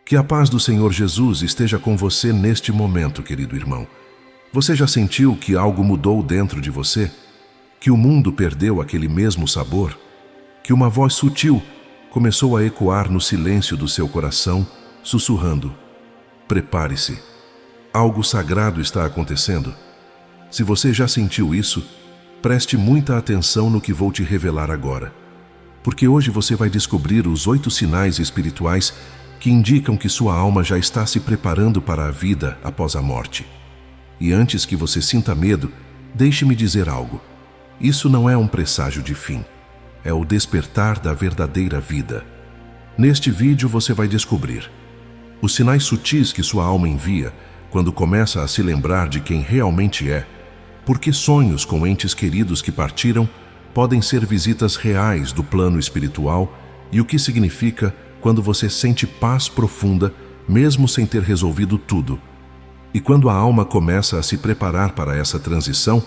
Que a paz do Senhor Jesus esteja com você neste momento, querido irmão. Você já sentiu que algo mudou dentro de você? Que o mundo perdeu aquele mesmo sabor? Que uma voz sutil começou a ecoar no silêncio do seu coração, sussurrando: prepare-se, algo sagrado está acontecendo. Se você já sentiu isso, preste muita atenção no que vou te revelar agora. Porque hoje você vai descobrir os 8 sinais espirituais que indicam que sua alma já está se preparando para a vida após a morte. E antes que você sinta medo, deixe-me dizer algo. Isso não é um presságio de fim. É o despertar da verdadeira vida. Neste vídeo você vai descobrir os sinais sutis que sua alma envia quando começa a se lembrar de quem realmente é, porque sonhos com entes queridos que partiram podem ser visitas reais do plano espiritual e o que significa quando você sente paz profunda, mesmo sem ter resolvido tudo. E quando a alma começa a se preparar para essa transição,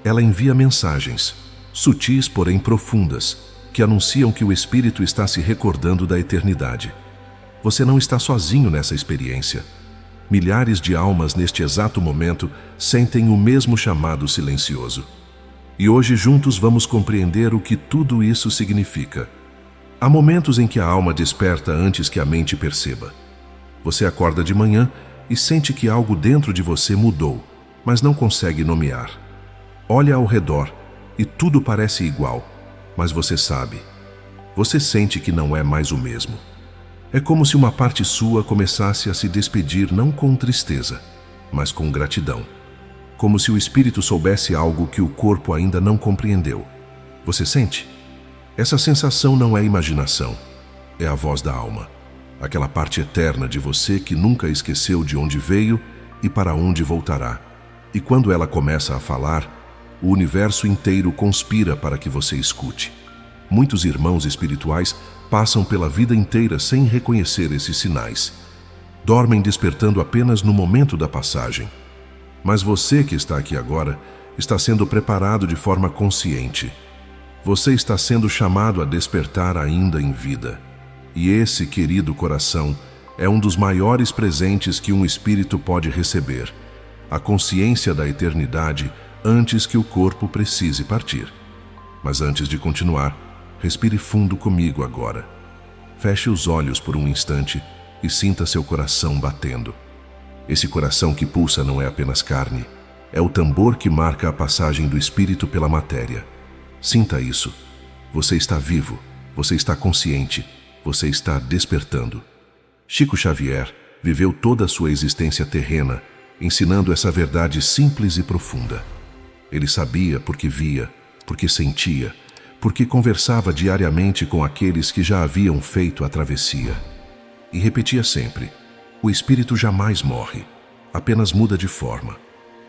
ela envia mensagens, sutis porém profundas, que anunciam que o espírito está se recordando da eternidade. Você não está sozinho nessa experiência. Milhares de almas neste exato momento sentem o mesmo chamado silencioso. E hoje juntos vamos compreender o que tudo isso significa. Há momentos em que a alma desperta antes que a mente perceba. Você acorda de manhã e sente que algo dentro de você mudou, mas não consegue nomear. Olha ao redor e tudo parece igual, mas você sabe. Você sente que não é mais o mesmo. É como se uma parte sua começasse a se despedir não com tristeza, mas com gratidão. Como se o espírito soubesse algo que o corpo ainda não compreendeu. Você sente? Essa sensação não é imaginação, é a voz da alma. Aquela parte eterna de você que nunca esqueceu de onde veio e para onde voltará. E quando ela começa a falar, o universo inteiro conspira para que você escute. Muitos irmãos espirituais passam pela vida inteira sem reconhecer esses sinais. Dormem despertando apenas no momento da passagem. Mas você que está aqui agora está sendo preparado de forma consciente. Você está sendo chamado a despertar ainda em vida. E esse, querido coração, é um dos maiores presentes que um espírito pode receber. A consciência da eternidade antes que o corpo precise partir. Mas antes de continuar, respire fundo comigo agora. Feche os olhos por um instante e sinta seu coração batendo. Esse coração que pulsa não é apenas carne, é o tambor que marca a passagem do espírito pela matéria. Sinta isso. Você está vivo, você está consciente, você está despertando. Chico Xavier viveu toda a sua existência terrena, ensinando essa verdade simples e profunda. Ele sabia porque via, porque sentia, porque conversava diariamente com aqueles que já haviam feito a travessia. E repetia sempre: o espírito jamais morre, apenas muda de forma.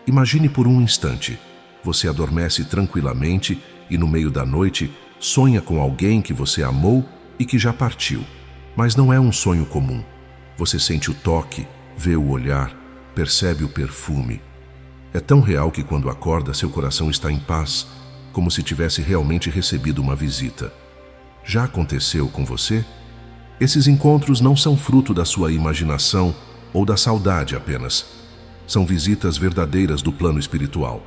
Imagine por um instante, você adormece tranquilamente e no meio da noite sonha com alguém que você amou e que já partiu. Mas não é um sonho comum. Você sente o toque, vê o olhar, percebe o perfume. É tão real que quando acorda, seu coração está em paz, como se tivesse realmente recebido uma visita. Já aconteceu com você? Esses encontros não são fruto da sua imaginação ou da saudade apenas. São visitas verdadeiras do plano espiritual.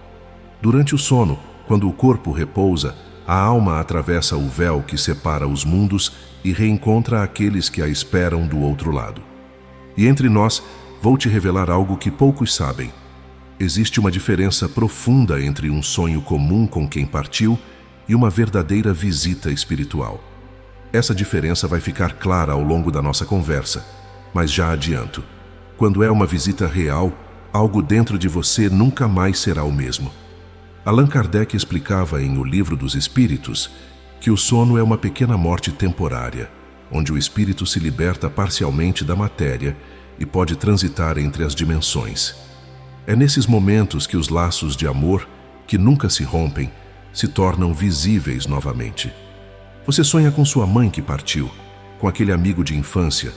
Durante o sono, quando o corpo repousa, a alma atravessa o véu que separa os mundos e reencontra aqueles que a esperam do outro lado. E entre nós, vou te revelar algo que poucos sabem. Existe uma diferença profunda entre um sonho comum com quem partiu e uma verdadeira visita espiritual. Essa diferença vai ficar clara ao longo da nossa conversa, mas já adianto. Quando é uma visita real, algo dentro de você nunca mais será o mesmo. Allan Kardec explicava em O Livro dos Espíritos que o sono é uma pequena morte temporária, onde o espírito se liberta parcialmente da matéria e pode transitar entre as dimensões. É nesses momentos que os laços de amor, que nunca se rompem, se tornam visíveis novamente. Você sonha com sua mãe que partiu, com aquele amigo de infância,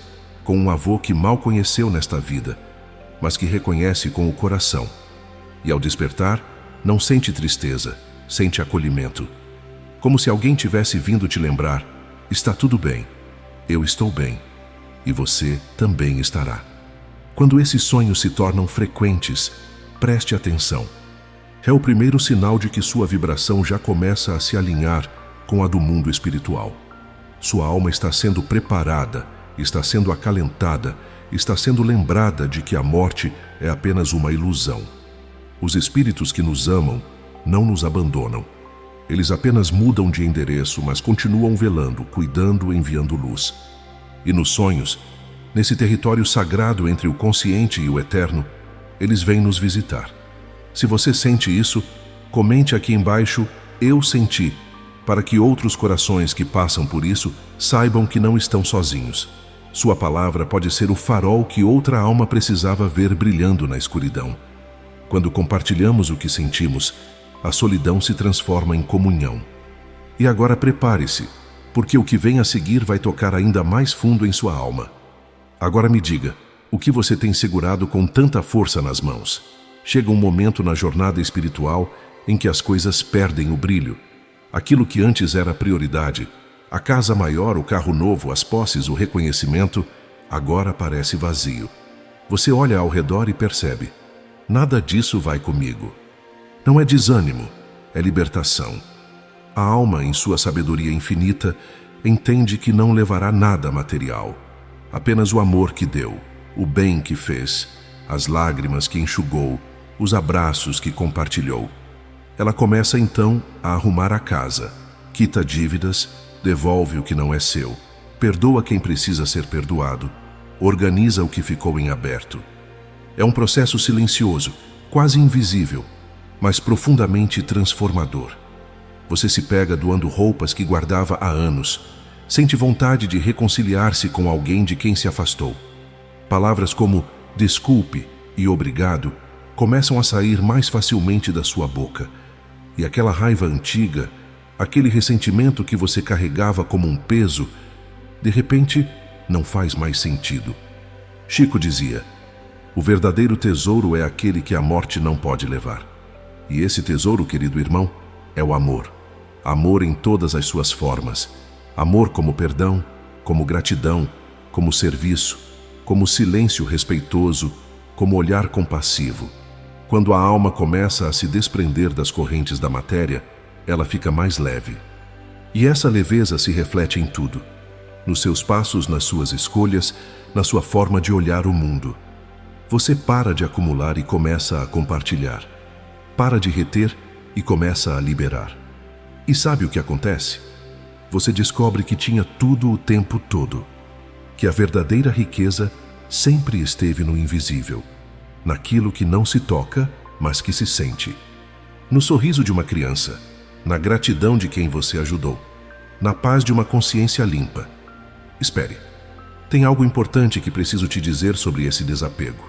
com um avô que mal conheceu nesta vida, mas que reconhece com o coração. E ao despertar, não sente tristeza, sente acolhimento. Como se alguém tivesse vindo te lembrar: está tudo bem, eu estou bem. e você também estará. Quando esses sonhos se tornam frequentes, preste atenção. É o primeiro sinal de que sua vibração já começa a se alinhar com a do mundo espiritual. Sua alma está sendo preparada, está sendo acalentada, está sendo lembrada de que a morte é apenas uma ilusão. Os espíritos que nos amam não nos abandonam. Eles apenas mudam de endereço, mas continuam velando, cuidando, enviando luz. E nos sonhos, nesse território sagrado entre o consciente e o eterno, eles vêm nos visitar. Se você sente isso, comente aqui embaixo "Eu senti", para que outros corações que passam por isso saibam que não estão sozinhos. Sua palavra pode ser o farol que outra alma precisava ver brilhando na escuridão. Quando compartilhamos o que sentimos, a solidão se transforma em comunhão. E agora prepare-se, porque o que vem a seguir vai tocar ainda mais fundo em sua alma. Agora me diga, o que você tem segurado com tanta força nas mãos? Chega um momento na jornada espiritual em que as coisas perdem o brilho. Aquilo que antes era prioridade, a casa maior, o carro novo, as posses, o reconhecimento, agora parece vazio. Você olha ao redor e percebe: nada disso vai comigo. Não é desânimo, é libertação. A alma, em sua sabedoria infinita, entende que não levará nada material. Apenas o amor que deu, o bem que fez, as lágrimas que enxugou, os abraços que compartilhou. Ela começa então a arrumar a casa, quita dívidas, devolve o que não é seu, perdoa quem precisa ser perdoado, organiza o que ficou em aberto. É um processo silencioso, quase invisível, mas profundamente transformador. Você se pega doando roupas que guardava há anos, sente vontade de reconciliar-se com alguém de quem se afastou. Palavras como desculpe e obrigado começam a sair mais facilmente da sua boca, e aquela raiva antiga, aquele ressentimento que você carregava como um peso, de repente não faz mais sentido. Chico dizia: o verdadeiro tesouro é aquele que a morte não pode levar. E esse tesouro, querido irmão, é o amor. Amor em todas as suas formas. Amor como perdão, como gratidão, como serviço, como silêncio respeitoso, como olhar compassivo. Quando a alma começa a se desprender das correntes da matéria, ela fica mais leve. E essa leveza se reflete em tudo. Nos seus passos, nas suas escolhas, na sua forma de olhar o mundo. Você para de acumular e começa a compartilhar. Para de reter e começa a liberar. E sabe o que acontece? Você descobre que tinha tudo o tempo todo. Que a verdadeira riqueza sempre esteve no invisível. Naquilo que não se toca, mas que se sente. No sorriso de uma criança, na gratidão de quem você ajudou, na paz de uma consciência limpa. Espere, tem algo importante que preciso te dizer sobre esse desapego.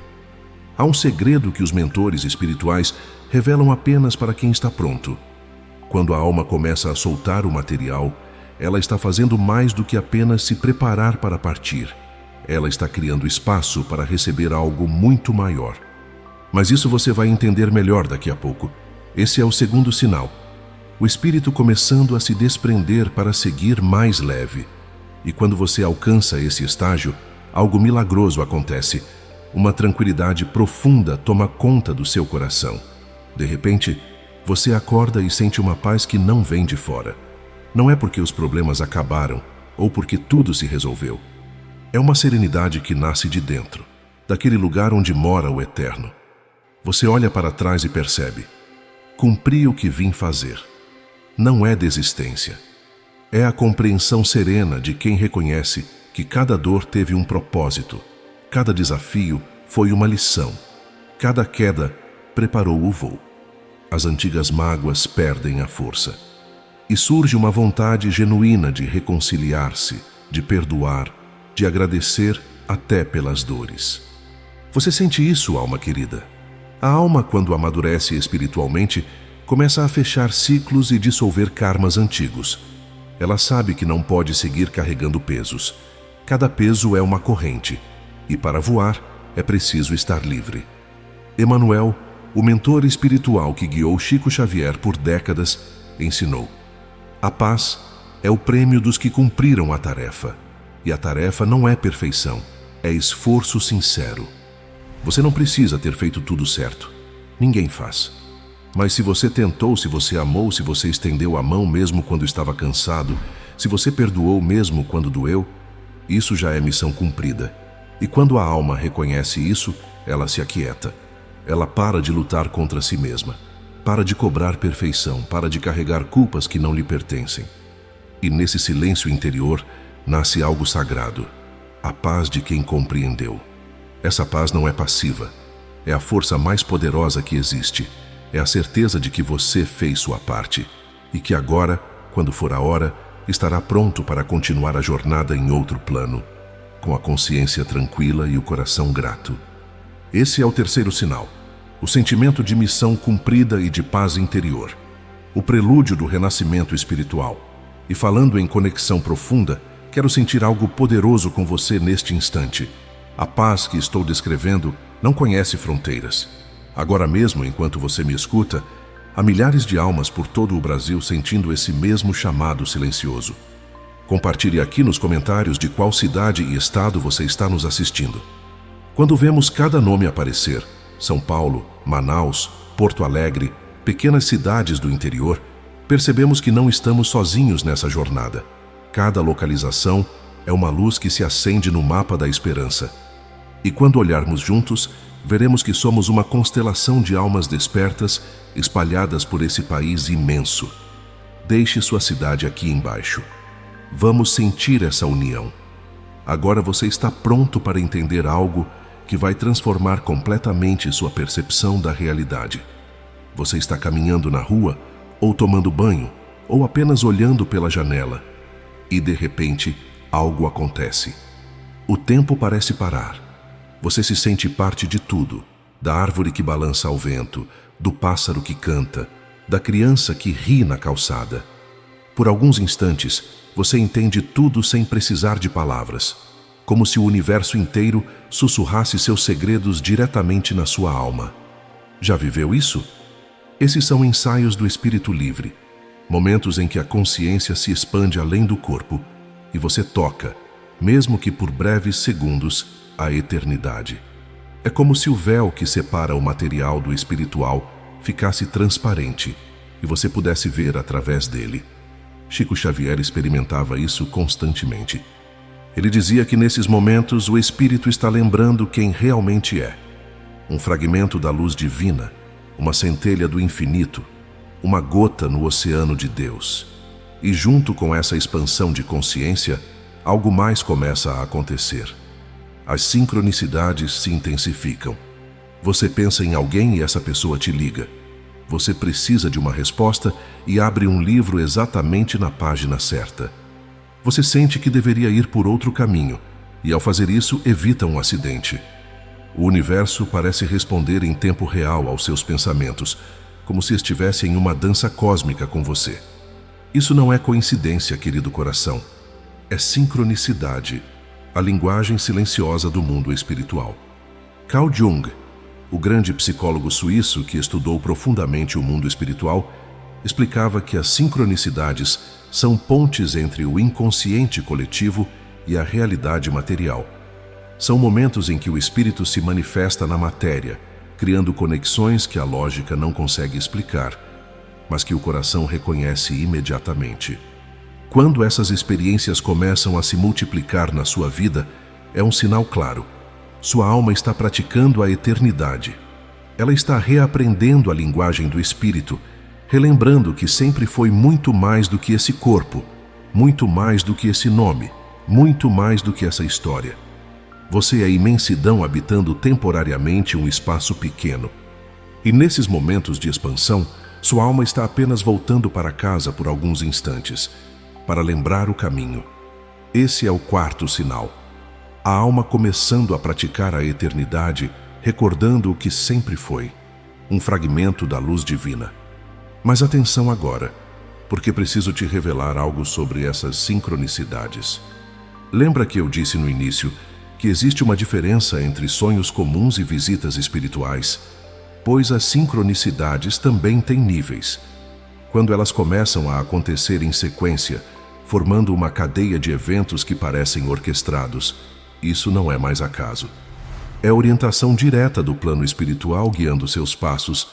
Há um segredo que os mentores espirituais revelam apenas para quem está pronto. Quando a alma começa a soltar o material, ela está fazendo mais do que apenas se preparar para partir. Ela está criando espaço para receber algo muito maior. Mas isso você vai entender melhor daqui a pouco. Esse é o segundo sinal. O espírito começando a se desprender para seguir mais leve. E quando você alcança esse estágio, algo milagroso acontece. Uma tranquilidade profunda toma conta do seu coração. De repente, você acorda e sente uma paz que não vem de fora. Não é porque os problemas acabaram ou porque tudo se resolveu. É uma serenidade que nasce de dentro, daquele lugar onde mora o Eterno. Você olha para trás e percebe: cumpri o que vim fazer. Não é desistência. É a compreensão serena de quem reconhece que cada dor teve um propósito, cada desafio foi uma lição, cada queda preparou o voo. As antigas mágoas perdem a força. E surge uma vontade genuína de reconciliar-se, de perdoar, de agradecer até pelas dores. Você sente isso, alma querida? A alma, quando amadurece espiritualmente, começa a fechar ciclos e dissolver karmas antigos. Ela sabe que não pode seguir carregando pesos. Cada peso é uma corrente, e para voar é preciso estar livre. Emmanuel, o mentor espiritual que guiou Chico Xavier por décadas, ensinou: a paz é o prêmio dos que cumpriram a tarefa, e a tarefa não é perfeição, é esforço sincero. Você não precisa ter feito tudo certo. Ninguém faz. Mas se você tentou, se você amou, se você estendeu a mão mesmo quando estava cansado, se você perdoou mesmo quando doeu, isso já é missão cumprida. E quando a alma reconhece isso, ela se aquieta. Ela para de lutar contra si mesma. Para de cobrar perfeição, para de carregar culpas que não lhe pertencem. E nesse silêncio interior nasce algo sagrado, a paz de quem compreendeu. Essa paz não é passiva, é a força mais poderosa que existe. É a certeza de que você fez sua parte e que agora, quando for a hora, estará pronto para continuar a jornada em outro plano, com a consciência tranquila e o coração grato. Esse é o terceiro sinal, o sentimento de missão cumprida e de paz interior, o prelúdio do renascimento espiritual. E falando em conexão profunda, quero sentir algo poderoso com você neste instante. A paz que estou descrevendo não conhece fronteiras. Agora mesmo, enquanto você me escuta, há milhares de almas por todo o Brasil sentindo esse mesmo chamado silencioso. Compartilhe aqui nos comentários de qual cidade e estado você está nos assistindo. Quando vemos cada nome aparecer, São Paulo, Manaus, Porto Alegre, pequenas cidades do interior, percebemos que não estamos sozinhos nessa jornada. Cada localização é uma luz que se acende no mapa da esperança. E quando olharmos juntos, veremos que somos uma constelação de almas despertas espalhadas por esse país imenso. Deixe sua cidade aqui embaixo. Vamos sentir essa união. Agora você está pronto para entender algo que vai transformar completamente sua percepção da realidade. Você está caminhando na rua, ou tomando banho, ou apenas olhando pela janela. E de repente, algo acontece. O tempo parece parar. Você se sente parte de tudo, da árvore que balança ao vento, do pássaro que canta, da criança que ri na calçada. Por alguns instantes, você entende tudo sem precisar de palavras, como se o universo inteiro sussurrasse seus segredos diretamente na sua alma. Já viveu isso? Esses são ensaios do espírito livre, momentos em que a consciência se expande além do corpo e você toca, mesmo que por breves segundos, a eternidade. É como se o véu que separa o material do espiritual ficasse transparente e você pudesse ver através dele. Chico Xavier experimentava isso constantemente. Ele dizia que nesses momentos o espírito está lembrando quem realmente é. Um fragmento da luz divina, uma centelha do infinito, uma gota no oceano de Deus. E junto com essa expansão de consciência, algo mais começa a acontecer. As sincronicidades se intensificam. Você pensa em alguém e essa pessoa te liga. Você precisa de uma resposta e abre um livro exatamente na página certa. Você sente que deveria ir por outro caminho e, ao fazer isso, evita um acidente. O universo parece responder em tempo real aos seus pensamentos, como se estivesse em uma dança cósmica com você. Isso não é coincidência, querido coração. É sincronicidade, a linguagem silenciosa do mundo espiritual. Carl Jung, o grande psicólogo suíço que estudou profundamente o mundo espiritual, explicava que as sincronicidades são pontes entre o inconsciente coletivo e a realidade material. São momentos em que o espírito se manifesta na matéria, criando conexões que a lógica não consegue explicar, mas que o coração reconhece imediatamente. Quando essas experiências começam a se multiplicar na sua vida, é um sinal claro. Sua alma está praticando a eternidade. Ela está reaprendendo a linguagem do espírito, relembrando que sempre foi muito mais do que esse corpo, muito mais do que esse nome, muito mais do que essa história. Você é a imensidão habitando temporariamente um espaço pequeno. E nesses momentos de expansão, sua alma está apenas voltando para casa por alguns instantes, para lembrar o caminho. Esse é o quarto sinal. A alma começando a praticar a eternidade, recordando o que sempre foi, um fragmento da luz divina. Mas atenção agora, porque preciso te revelar algo sobre essas sincronicidades. Lembra que eu disse no início que existe uma diferença entre sonhos comuns e visitas espirituais? Pois as sincronicidades também têm níveis. Quando elas começam a acontecer em sequência, formando uma cadeia de eventos que parecem orquestrados, Isso não é mais acaso. É a orientação direta do plano espiritual guiando seus passos,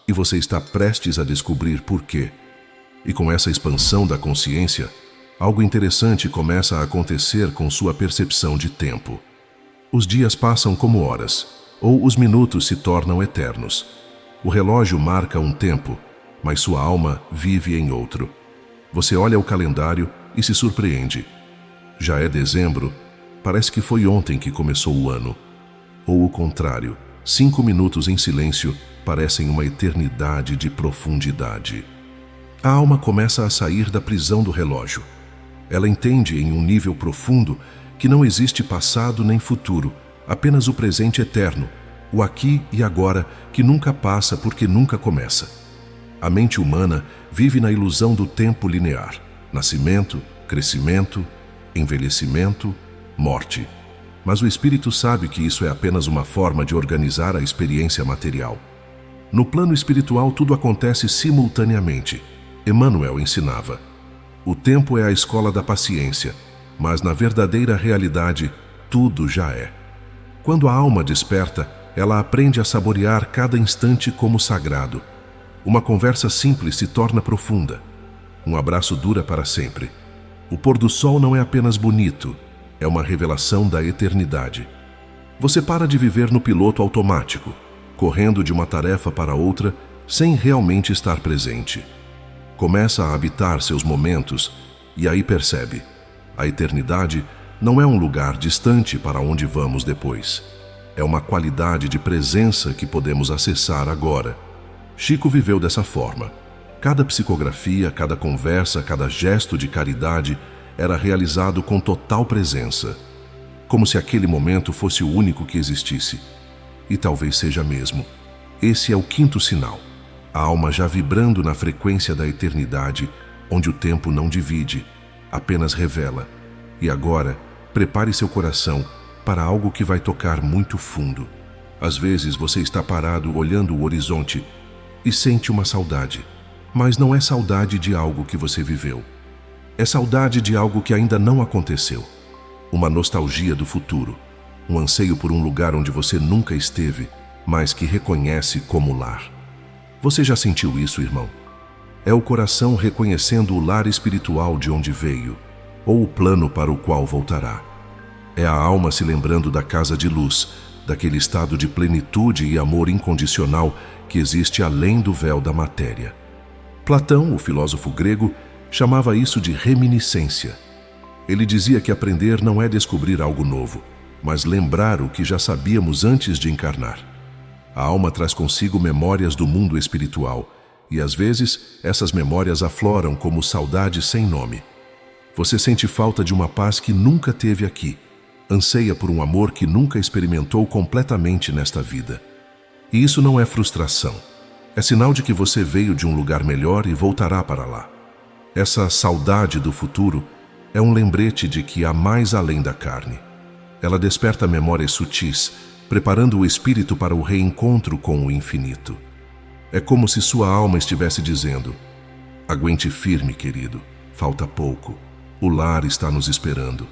e você está prestes a descobrir por quê. E com essa expansão da consciência, algo interessante começa a acontecer com sua percepção de tempo. Os dias passam como horas, ou os minutos se tornam eternos. O relógio marca um tempo, mas sua alma vive em outro. Você olha o calendário e se surpreende. Já é dezembro, parece que foi ontem que começou o ano. Ou o contrário, 5 minutos em silêncio parecem uma eternidade de profundidade. A alma começa a sair da prisão do relógio. Ela entende em um nível profundo que não existe passado nem futuro, apenas o presente eterno, o aqui e agora que nunca passa porque nunca começa. A mente humana vive na ilusão do tempo linear: nascimento, crescimento, envelhecimento, morte. Mas o espírito sabe que isso é apenas uma forma de organizar a experiência material. No plano espiritual tudo acontece simultaneamente. Emmanuel ensinava: o tempo é a escola da paciência, mas na verdadeira realidade tudo já é. Quando a alma desperta, ela aprende a saborear cada instante como sagrado. Uma conversa simples se torna profunda. Um abraço dura para sempre. O pôr do sol não é apenas bonito, é uma revelação da eternidade. Você para de viver no piloto automático, correndo de uma tarefa para outra, sem realmente estar presente. Começa a habitar seus momentos e aí percebe: a eternidade não é um lugar distante para onde vamos depois. É uma qualidade de presença que podemos acessar agora. Chico viveu dessa forma. Cada psicografia, cada conversa, cada gesto de caridade era realizado com total presença, como se aquele momento fosse o único que existisse. E talvez seja mesmo. Esse é o 5º sinal. A alma já vibrando na frequência da eternidade, onde o tempo não divide, apenas revela. E agora, prepare seu coração para algo que vai tocar muito fundo. Às vezes você está parado olhando o horizonte e sente uma saudade, mas não é saudade de algo que você viveu. É saudade de algo que ainda não aconteceu. Uma nostalgia do futuro, um anseio por um lugar onde você nunca esteve, mas que reconhece como lar. Você já sentiu isso, irmão? É o coração reconhecendo o lar espiritual de onde veio, ou o plano para o qual voltará. É a alma se lembrando da casa de luz, daquele estado de plenitude e amor incondicional que existe além do véu da matéria. Platão, o filósofo grego, chamava isso de reminiscência. Ele dizia que aprender não é descobrir algo novo, mas lembrar o que já sabíamos antes de encarnar. A alma traz consigo memórias do mundo espiritual, e às vezes essas memórias afloram como saudade sem nome. Você sente falta de uma paz que nunca teve aqui, anseia por um amor que nunca experimentou completamente nesta vida. E isso não é frustração, é sinal de que você veio de um lugar melhor e voltará para lá. Essa saudade do futuro é um lembrete de que há mais além da carne. Ela desperta memórias sutis, preparando o espírito para o reencontro com o infinito. É como se sua alma estivesse dizendo: aguente firme, querido, falta pouco, o lar está nos esperando.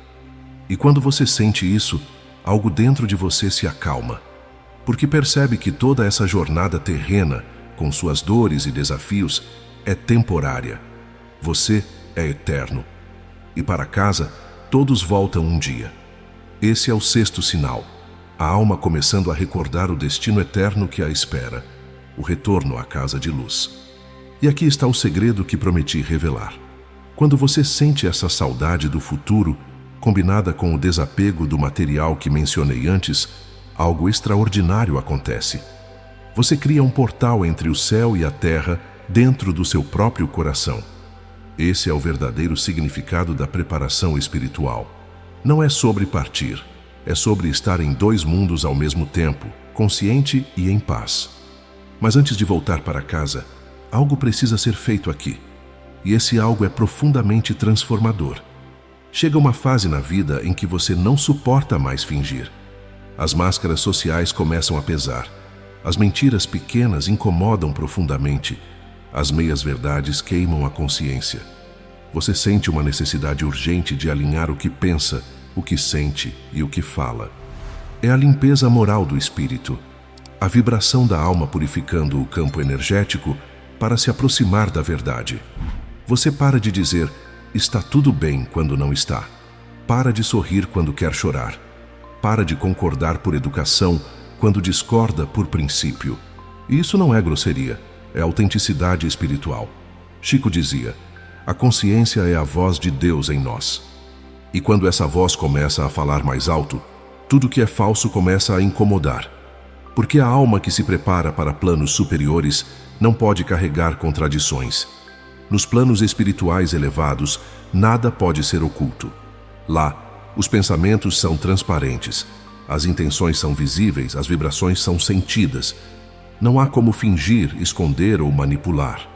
E quando você sente isso, algo dentro de você se acalma, porque percebe que toda essa jornada terrena, com suas dores e desafios, é temporária. Você é eterno. E para casa, todos voltam um dia. Esse é o 6º sinal. A alma começando a recordar o destino eterno que a espera, o retorno à casa de luz. E aqui está o segredo que prometi revelar. Quando você sente essa saudade do futuro, combinada com o desapego do material que mencionei antes, algo extraordinário acontece. Você cria um portal entre o céu e a terra dentro do seu próprio coração. Esse é o verdadeiro significado da preparação espiritual. Não é sobre partir, é sobre estar em 2 mundos ao mesmo tempo, consciente e em paz. Mas antes de voltar para casa, algo precisa ser feito aqui. E esse algo é profundamente transformador. Chega uma fase na vida em que você não suporta mais fingir. As máscaras sociais começam a pesar. As mentiras pequenas incomodam profundamente. As meias-verdades queimam a consciência. Você sente uma necessidade urgente de alinhar o que pensa, o que sente e o que fala. É a limpeza moral do espírito, a vibração da alma purificando o campo energético para se aproximar da verdade. Você para de dizer, está tudo bem quando não está. Para de sorrir quando quer chorar. Para de concordar por educação quando discorda por princípio. E isso não é grosseria, é autenticidade espiritual. Chico dizia, a consciência é a voz de Deus em nós. E quando essa voz começa a falar mais alto, tudo que é falso começa a incomodar. Porque a alma que se prepara para planos superiores não pode carregar contradições. Nos planos espirituais elevados, nada pode ser oculto. Lá, os pensamentos são transparentes, as intenções são visíveis, as vibrações são sentidas. Não há como fingir, esconder ou manipular.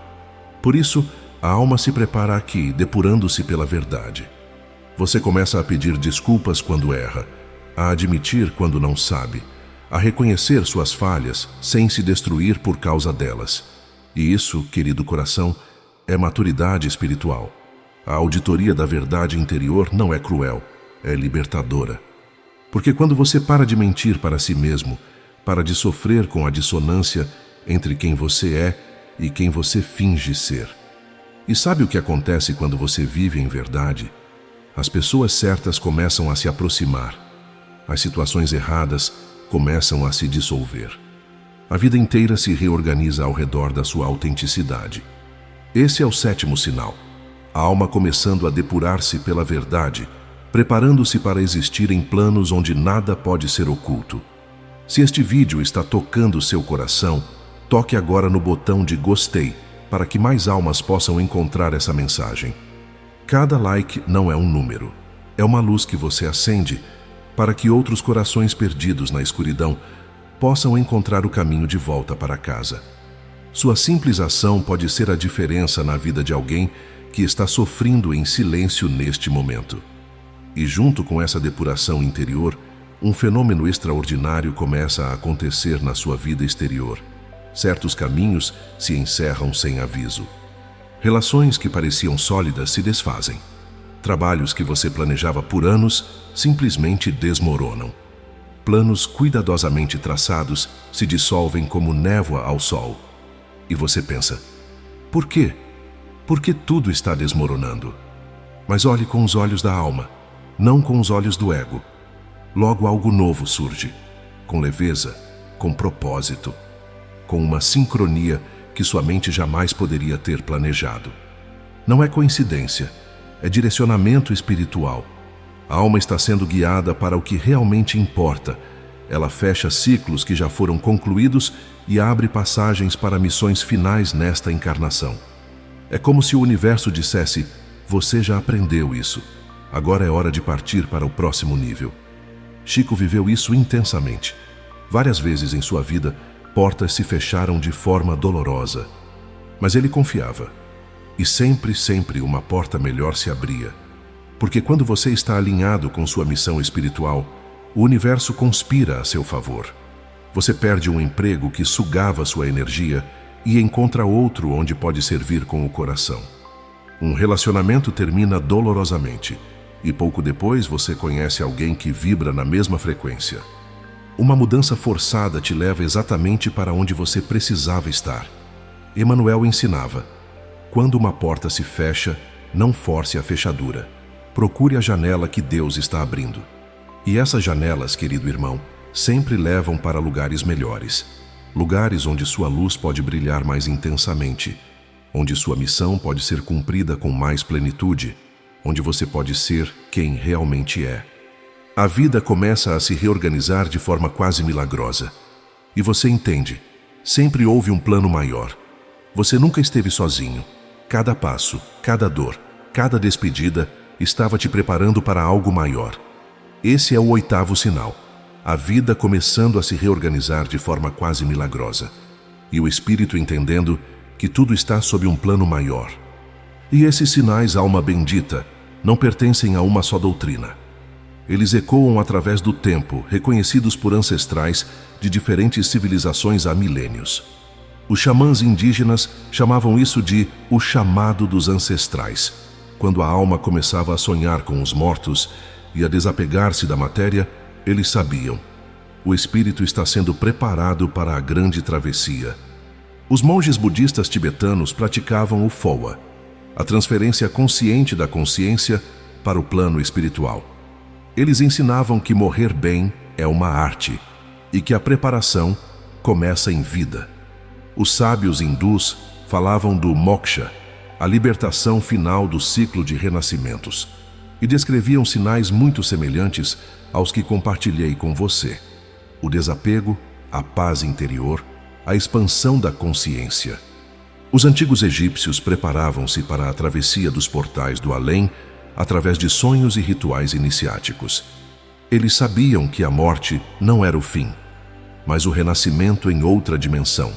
Por isso, a alma se prepara aqui, depurando-se pela verdade. Você começa a pedir desculpas quando erra, a admitir quando não sabe, a reconhecer suas falhas sem se destruir por causa delas. E isso, querido coração, é maturidade espiritual. A auditoria da verdade interior não é cruel, é libertadora. Porque quando você para de mentir para si mesmo, para de sofrer com a dissonância entre quem você é e quem você finge ser. E sabe o que acontece quando você vive em verdade? As pessoas certas começam a se aproximar. As situações erradas começam a se dissolver. A vida inteira se reorganiza ao redor da sua autenticidade. Esse é o 7º sinal. A alma começando a depurar-se pela verdade, preparando-se para existir em planos onde nada pode ser oculto. Se este vídeo está tocando seu coração, toque agora no botão de gostei, para que mais almas possam encontrar essa mensagem. Cada like não é um número, é uma luz que você acende para que outros corações perdidos na escuridão possam encontrar o caminho de volta para casa. Sua simples ação pode ser a diferença na vida de alguém que está sofrendo em silêncio neste momento. E junto com essa depuração interior, um fenômeno extraordinário começa a acontecer na sua vida exterior. Certos caminhos se encerram sem aviso. Relações que pareciam sólidas se desfazem. Trabalhos que você planejava por anos simplesmente desmoronam. Planos cuidadosamente traçados se dissolvem como névoa ao sol. E você pensa, por quê? Por que tudo está desmoronando? Mas olhe com os olhos da alma, não com os olhos do ego. Logo algo novo surge, com leveza, com propósito, com uma sincronia que sua mente jamais poderia ter planejado. Não é coincidência, é direcionamento espiritual. A alma está sendo guiada para o que realmente importa. Ela fecha ciclos que já foram concluídos e abre passagens para missões finais nesta encarnação. É como se o universo dissesse, você já aprendeu isso, agora é hora de partir para o próximo nível. Chico viveu isso intensamente. Várias vezes em sua vida, portas se fecharam de forma dolorosa. Mas ele confiava. E sempre uma porta melhor se abria. Porque quando você está alinhado com sua missão espiritual, o universo conspira a seu favor. Você perde um emprego que sugava sua energia e encontra outro onde pode servir com o coração. Um relacionamento termina dolorosamente e pouco depois você conhece alguém que vibra na mesma frequência. Uma mudança forçada te leva exatamente para onde você precisava estar. Emmanuel ensinava, quando uma porta se fecha, não force a fechadura. Procure a janela que Deus está abrindo. E essas janelas, querido irmão, sempre levam para lugares melhores. Lugares onde sua luz pode brilhar mais intensamente, onde sua missão pode ser cumprida com mais plenitude, onde você pode ser quem realmente é. A vida começa a se reorganizar de forma quase milagrosa. E você entende, sempre houve um plano maior. Você nunca esteve sozinho. Cada passo, cada dor, cada despedida estava te preparando para algo maior. Esse é o 8º sinal. A vida começando a se reorganizar de forma quase milagrosa. E o espírito entendendo que tudo está sob um plano maior. E esses sinais, alma bendita, não pertencem a uma só doutrina. Eles ecoam através do tempo, reconhecidos por ancestrais de diferentes civilizações há milênios. Os xamãs indígenas chamavam isso de o chamado dos ancestrais. Quando a alma começava a sonhar com os mortos, e a desapegar-se da matéria, eles sabiam: o espírito está sendo preparado para a grande travessia. Os monges budistas tibetanos praticavam o Phowa, a transferência consciente da consciência para o plano espiritual. Eles ensinavam que morrer bem é uma arte e que a preparação começa em vida. Os sábios hindus falavam do moksha, a libertação final do ciclo de renascimentos, e descreviam sinais muito semelhantes aos que compartilhei com você: o desapego, a paz interior, a expansão da consciência. Os antigos egípcios preparavam-se para a travessia dos portais do além através de sonhos e rituais iniciáticos. Eles sabiam que a morte não era o fim, mas o renascimento em outra dimensão.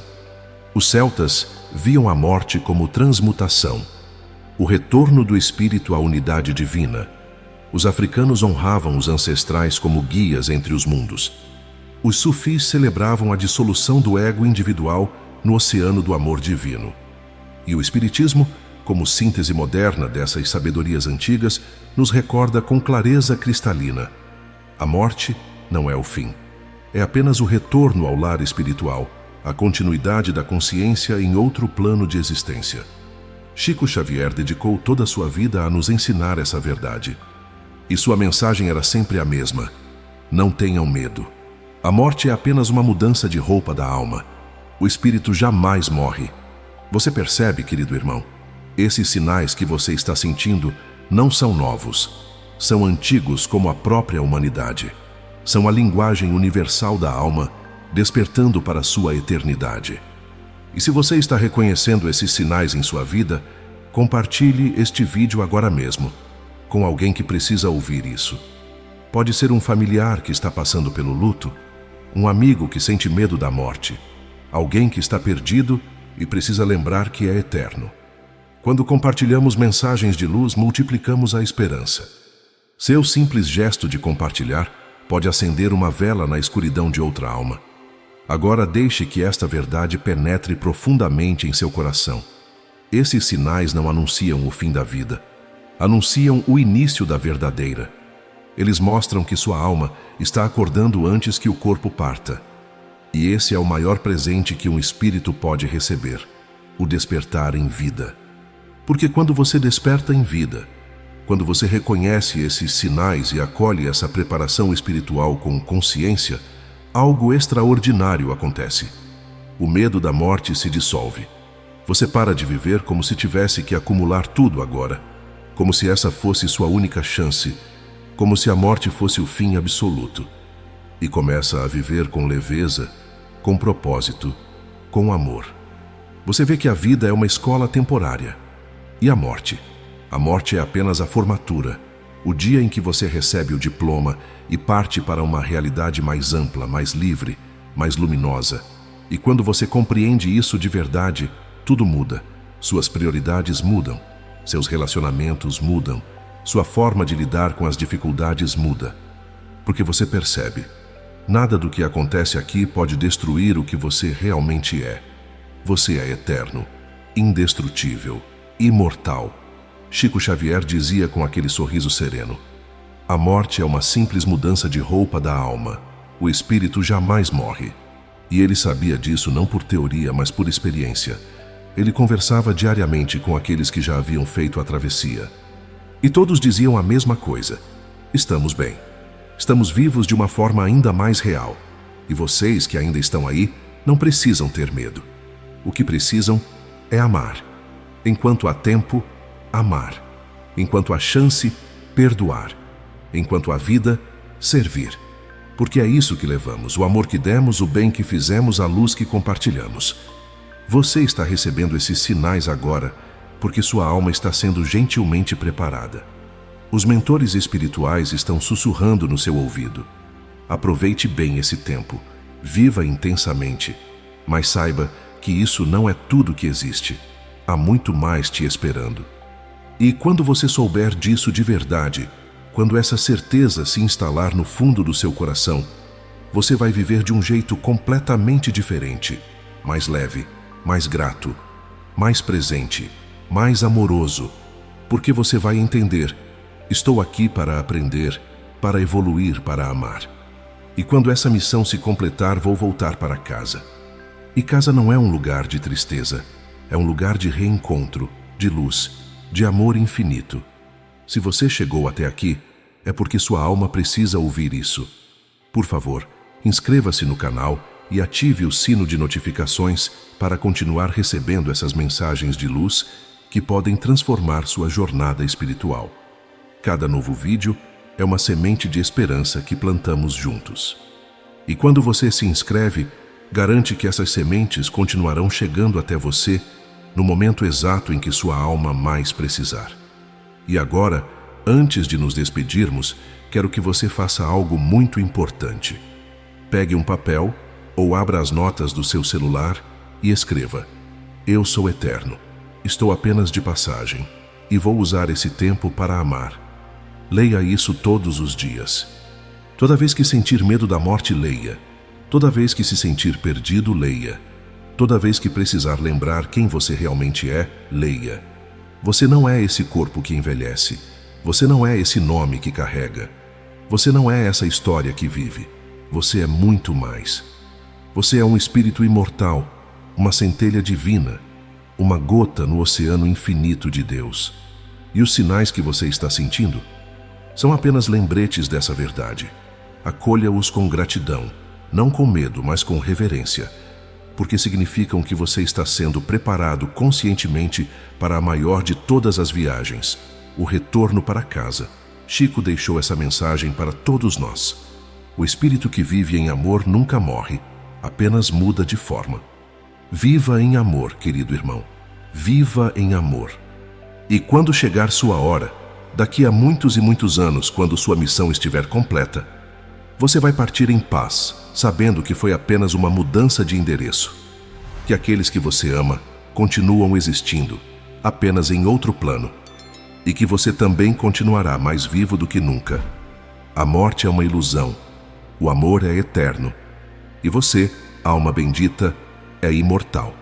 Os celtas viam a morte como transmutação, o retorno do espírito à unidade divina. Os africanos honravam os ancestrais como guias entre os mundos. Os sufis celebravam a dissolução do ego individual no oceano do amor divino. E o espiritismo, como síntese moderna dessas sabedorias antigas, nos recorda com clareza cristalina: a morte não é o fim. É apenas o retorno ao lar espiritual, a continuidade da consciência em outro plano de existência. Chico Xavier dedicou toda a sua vida a nos ensinar essa verdade. E sua mensagem era sempre a mesma: não tenham medo. A morte é apenas uma mudança de roupa da alma. O espírito jamais morre. Você percebe, querido irmão? Esses sinais que você está sentindo não são novos. São antigos como a própria humanidade. São a linguagem universal da alma, despertando para a sua eternidade. E se você está reconhecendo esses sinais em sua vida, compartilhe este vídeo agora mesmo, com alguém que precisa ouvir isso. Pode ser um familiar que está passando pelo luto, um amigo que sente medo da morte, alguém que está perdido e precisa lembrar que é eterno. Quando compartilhamos mensagens de luz, multiplicamos a esperança. Seu simples gesto de compartilhar pode acender uma vela na escuridão de outra alma. Agora deixe que esta verdade penetre profundamente em seu coração. Esses sinais não anunciam o fim da vida. Anunciam o início da verdadeira. Eles mostram que sua alma está acordando antes que o corpo parta. E esse é o maior presente que um espírito pode receber: o despertar em vida. Porque quando você desperta em vida, quando você reconhece esses sinais e acolhe essa preparação espiritual com consciência, algo extraordinário acontece. O medo da morte se dissolve. Você para de viver como se tivesse que acumular tudo agora, como se essa fosse sua única chance, como se a morte fosse o fim absoluto. E começa a viver com leveza, com propósito, com amor. Você vê que a vida é uma escola temporária. E a morte? A morte é apenas a formatura, o dia em que você recebe o diploma e parte para uma realidade mais ampla, mais livre, mais luminosa. E quando você compreende isso de verdade, tudo muda. Suas prioridades mudam, seus relacionamentos mudam, sua forma de lidar com as dificuldades muda. Porque você percebe: nada do que acontece aqui pode destruir o que você realmente é. Você é eterno, indestrutível, imortal. Chico Xavier dizia com aquele sorriso sereno: a morte é uma simples mudança de roupa da alma. O espírito jamais morre. E ele sabia disso não por teoria, mas por experiência. Ele conversava diariamente com aqueles que já haviam feito a travessia. E todos diziam a mesma coisa: estamos bem. Estamos vivos de uma forma ainda mais real. E vocês que ainda estão aí não precisam ter medo. O que precisam é amar. Enquanto há tempo, amar. Enquanto há chance, perdoar. Enquanto há vida, servir. Porque é isso que levamos: o amor que demos, o bem que fizemos, a luz que compartilhamos. Você está recebendo esses sinais agora porque sua alma está sendo gentilmente preparada. Os mentores espirituais estão sussurrando no seu ouvido: aproveite bem esse tempo, viva intensamente, mas saiba que isso não é tudo que existe. Há muito mais te esperando. E quando você souber disso de verdade, quando essa certeza se instalar no fundo do seu coração, você vai viver de um jeito completamente diferente, mais leve, mais grato, mais presente, mais amoroso, porque você vai entender: estou aqui para aprender, para evoluir, para amar. E quando essa missão se completar, vou voltar para casa. E casa não é um lugar de tristeza, é um lugar de reencontro, de luz, de amor infinito. Se você chegou até aqui, é porque sua alma precisa ouvir isso. Por favor, inscreva-se no canal e ative o sino de notificações para continuar recebendo essas mensagens de luz que podem transformar sua jornada espiritual. Cada novo vídeo é uma semente de esperança que plantamos juntos. E quando você se inscreve, garante que essas sementes continuarão chegando até você no momento exato em que sua alma mais precisar. E agora, antes de nos despedirmos, quero que você faça algo muito importante. Pegue um papel ou abra as notas do seu celular e escreva: Eu sou eterno, estou apenas de passagem e vou usar esse tempo para amar. Leia isso todos os dias. Toda vez que sentir medo da morte, leia. Toda vez que se sentir perdido, leia. Toda vez que precisar lembrar quem você realmente é, leia. Você não é esse corpo que envelhece. Você não é esse nome que carrega. Você não é essa história que vive. Você é muito mais. Você é um espírito imortal, uma centelha divina, uma gota no oceano infinito de Deus. E os sinais que você está sentindo são apenas lembretes dessa verdade. Acolha-os com gratidão, não com medo, mas com reverência, porque significam que você está sendo preparado conscientemente para a maior de todas as viagens, o retorno para casa. Chico deixou essa mensagem para todos nós. O espírito que vive em amor nunca morre, apenas muda de forma. Viva em amor, querido irmão. Viva em amor. E quando chegar sua hora, daqui a muitos e muitos anos, quando sua missão estiver completa, você vai partir em paz, sabendo que foi apenas uma mudança de endereço. Que aqueles que você ama continuam existindo, apenas em outro plano. E que você também continuará mais vivo do que nunca. A morte é uma ilusão. O amor é eterno. E você, alma bendita, é imortal.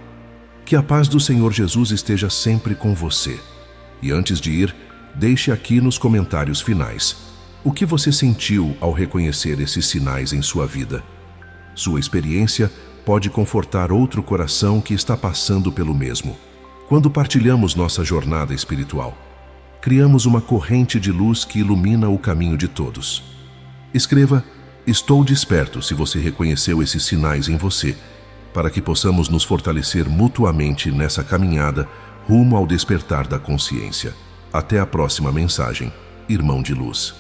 Que a paz do Senhor Jesus esteja sempre com você. E antes de ir, deixe aqui nos comentários finais o que você sentiu ao reconhecer esses sinais em sua vida. Sua experiência pode confortar outro coração que está passando pelo mesmo. Quando partilhamos nossa jornada espiritual, criamos uma corrente de luz que ilumina o caminho de todos. Escreva: Estou desperto se você reconheceu esses sinais em você, para que possamos nos fortalecer mutuamente nessa caminhada rumo ao despertar da consciência. Até a próxima mensagem, irmão de luz.